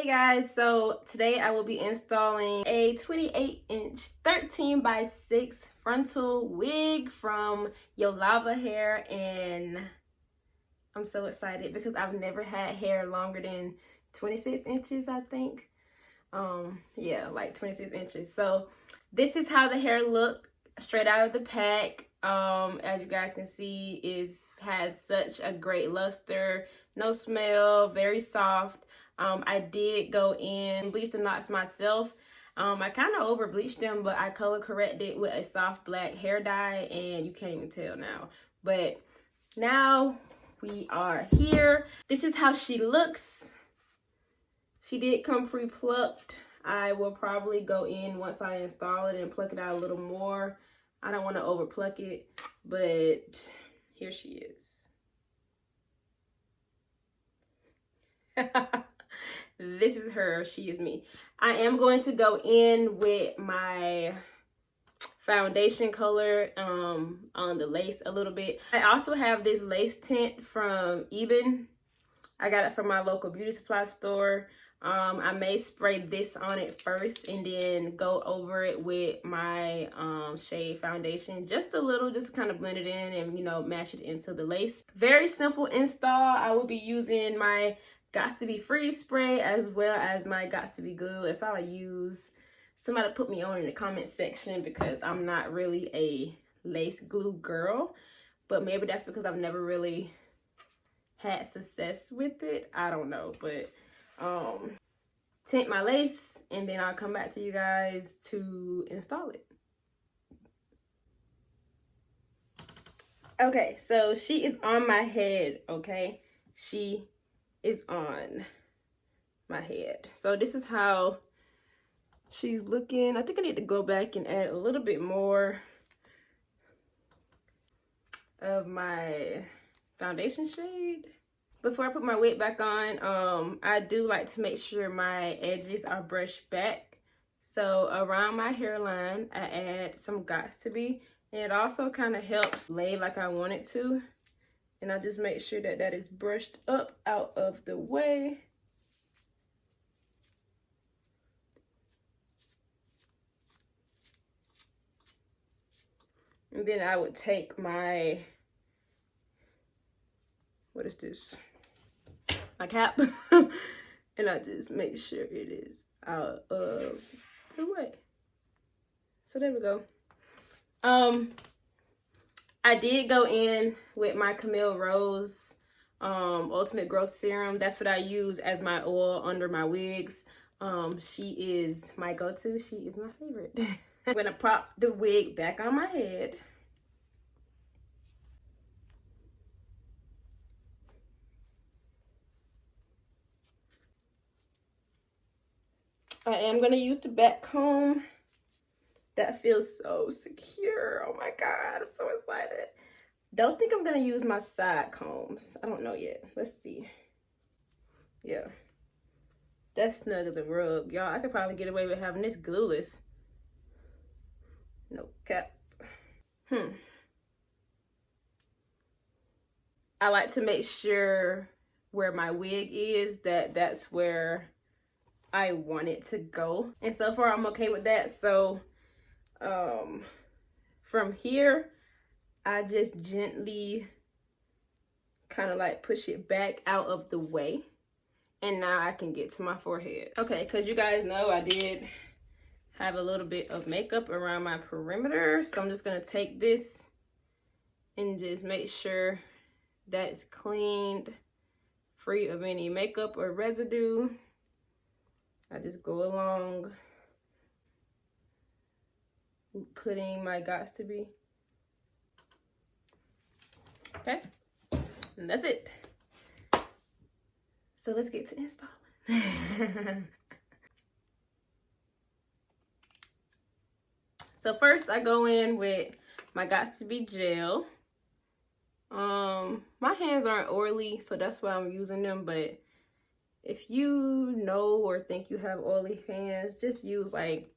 guys, so today I will be installing a 28-inch 13 by 6 frontal wig from Yolova hair, and I'm so excited because I've never had hair longer than 26 inches, I think. Yeah, like 26 inches. So this is how the hair looked straight out of the pack. As you guys can see, has such a great luster, no smell, very soft. I did go in, bleach the knots myself. I kind of over bleached them, but I color corrected with a soft black hair dye, and you can't even tell now. But now we are here. This is how she looks. She did come pre-plucked. I will probably go in once I install it and pluck it out a little more. I don't want to over pluck it, but here she is. This is her, she is me. I am going to go in with my foundation color on the lace a little bit. I also have this lace tint from Eben. I got it from my local beauty supply store. I may spray this on it first and then go over it with my shade foundation just a little, just to kind of blend it in and, you know, match it into the lace. Very simple install. I will be using my Gots to Be Freeze spray as well as my Gots to Be glue. That's all I use. Somebody put me on in the comment section because I'm not really a lace glue girl, but maybe that's because I've never really had success with it. I don't know, but tint my lace and then I'll come back to you guys to install it. Okay, so she is on my head, okay? She is on my head. So this is how she's looking. I think I need to go back and add a little bit more of my foundation shade. Before I put my wig back on, I do like to make sure my edges are brushed back. So around my hairline, I add some Gots to Be. And it also kind of helps lay like I want it to. And I just make sure that that is brushed up out of the way. And then I would take my, what is this? My cap. And I just make sure it is out of the way. So there we go. I did go in with my Camille Rose Ultimate Growth Serum. That's what I use as my oil under my wigs. She is my go-to. She is my favorite. I'm gonna pop the wig back on my head. I am gonna use the back comb. That feels so secure. Oh my God, I'm so excited. Don't think I'm gonna use my side combs. I don't know yet. Let's see. Yeah. That's snug as a rug. Y'all, I could probably get away with having this glueless. No cap. I like to make sure where my wig is, that's where I want it to go. And so far, I'm okay with that. So from here, I just gently kind of like push it back out of the way. And now I can get to my forehead. Okay, because you guys know I did have a little bit of makeup around my perimeter. So I'm just going to take this and just make sure that's cleaned, free of any makeup or residue. I just go along putting my Gots to Be. Okay, and that's it. So let's get to installing. So first I go in with my Gots to Be gel. My hands aren't oily, so that's why I'm using them, but if you know or think you have oily hands, just use like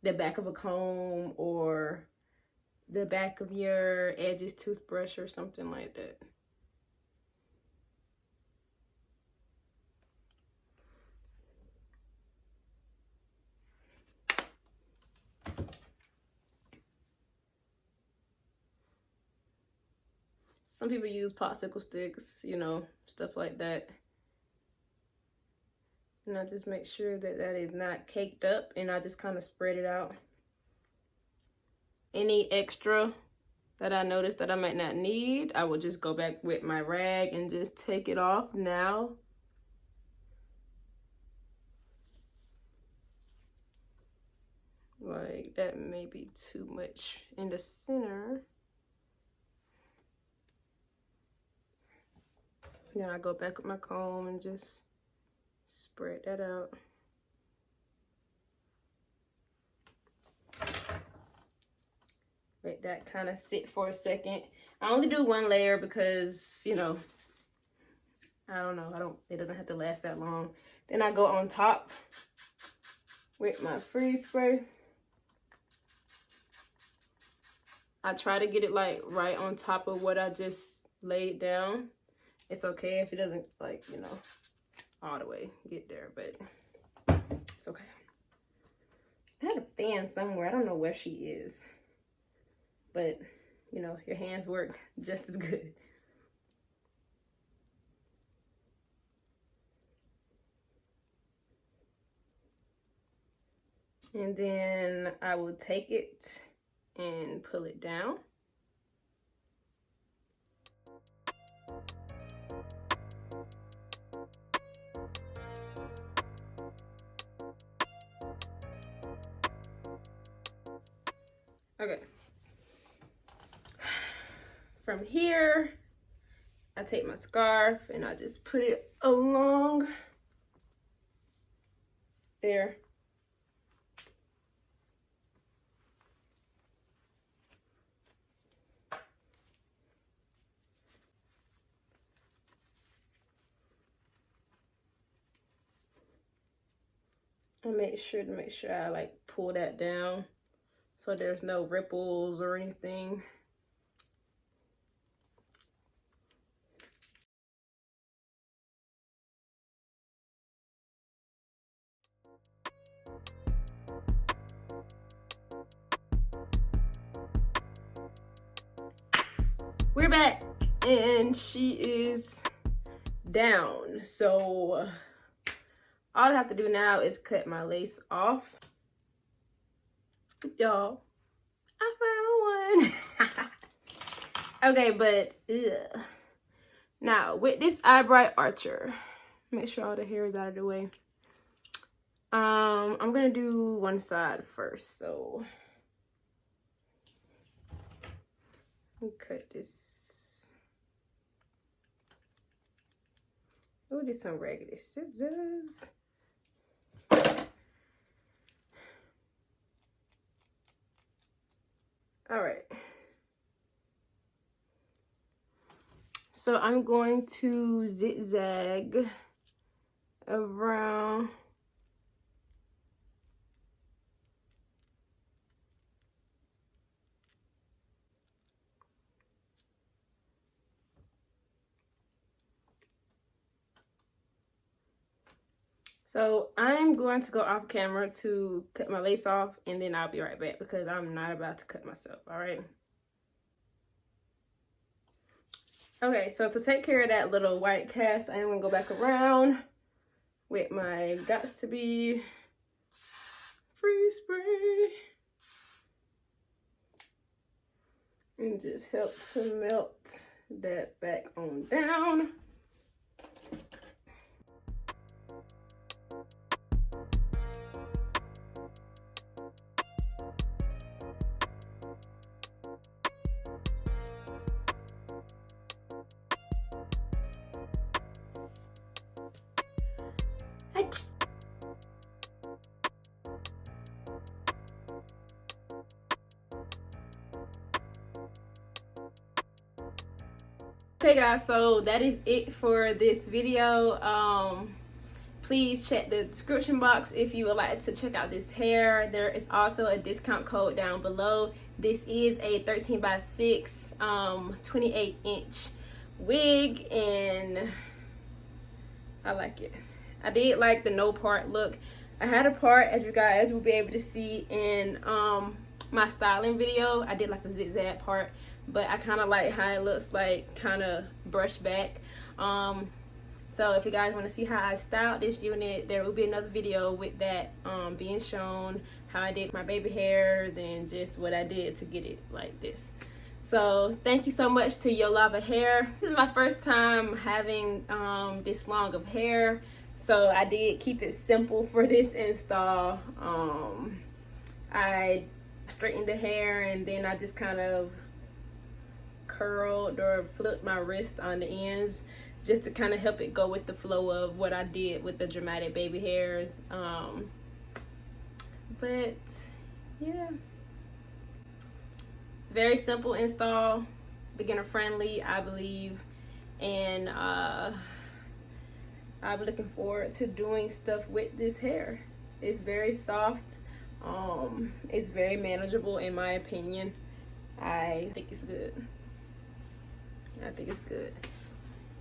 the back of a comb or the back of your edges toothbrush or something like that. Some people use popsicle sticks, you know, stuff like that. And I just make sure that that is not caked up, and I just kind of spread it out. Any extra that I notice that I might not need, I will just go back with my rag and just take it off now. Like that may be too much in the center. Then I go back with my comb and just spread that out. Let that kind of sit for a second. I only do one layer because, you know, I don't know, it doesn't have to last that long. Then I go on top with my freeze spray. I try to get it like right on top of what I just laid down. It's okay if it doesn't, like, you know, all the way get there, but it's okay. I had a fan somewhere. I don't know where she is, but you know, your hands work just as good. And then I will take it and pull it down. Okay. From here, I take my scarf and I just put it along there. I make sure I like pull that down so there's no ripples or anything. We're back and she is down. So all I have to do now is cut my lace off. Y'all, I found one. Okay, but now with this eyebrow archer, make sure all the hair is out of the way. I'm gonna do one side first, so cut this. Oh, there's some raggedy scissors. All right. So I'm going to zigzag around. So I'm going to go off camera to cut my lace off, and then I'll be right back because I'm not about to cut myself, all right? Okay, so to take care of that little white cast, I am going to go back around with my Gots to Be free spray. And just help to melt that back on down. Okay guys, so that is it for this video. Please check the description box if you would like to check out this hair. There is also a discount code down below. This is a 13x6 28-inch wig, and I like it. I did like the no part look. I had a part, as you guys will be able to see in my styling video. I did like a zigzag part, but I kind of like how it looks like kind of brushed back. So if you guys want to see how I styled this unit, there will be another video with that being shown, how I did my baby hairs and just what I did to get it like this. So thank you so much to Yolova hair. This is my first time having this long of hair, so I did keep it simple for this install. I straightened the hair and then I just kind of curled or flipped my wrist on the ends just to kind of help it go with the flow of what I did with the dramatic baby hairs. But yeah, very simple install, beginner friendly, I believe, and I'm looking forward to doing stuff with this hair. It's very soft. It's very manageable in my opinion. I think it's good. I think it's good.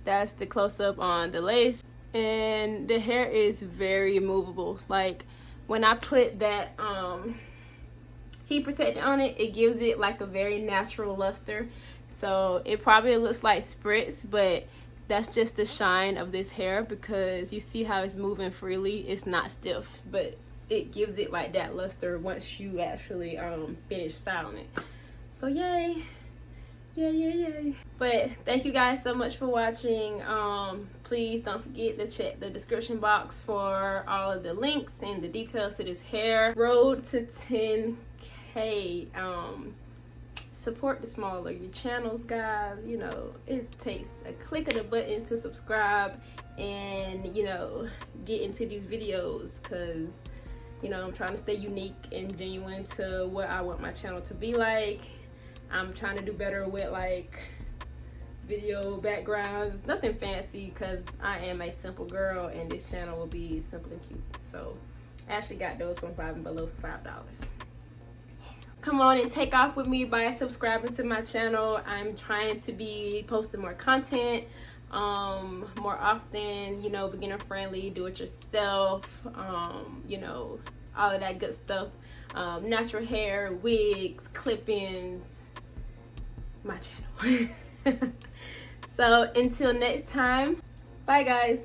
That's the close-up on the lace, and the hair is very movable. Like when I put that heat protectant on it, it gives it like a very natural luster. So it probably looks like spritz, but that's just the shine of this hair, because you see how it's moving freely. It's not stiff, but it gives it like that luster once you actually finish styling it. So yay. Yay. But thank you guys so much for watching. Please don't forget to check the description box for all of the links and the details to this hair. Road to 10K. Support the smaller your channels, guys. You know, it takes a click of the button to subscribe and, you know, get into these videos, because, you know, I'm trying to stay unique and genuine to what I want my channel to be like. I'm trying to do better with like video backgrounds, nothing fancy, because I am a simple girl and this channel will be simple and cute. So I actually got those from 5 and Below for $5. Come on and take off with me by subscribing to my channel. I'm trying to be posting more content more often, you know, beginner friendly, do it yourself, you know, all of that good stuff. Natural hair, wigs, clip-ins, my channel. So until next time, bye guys.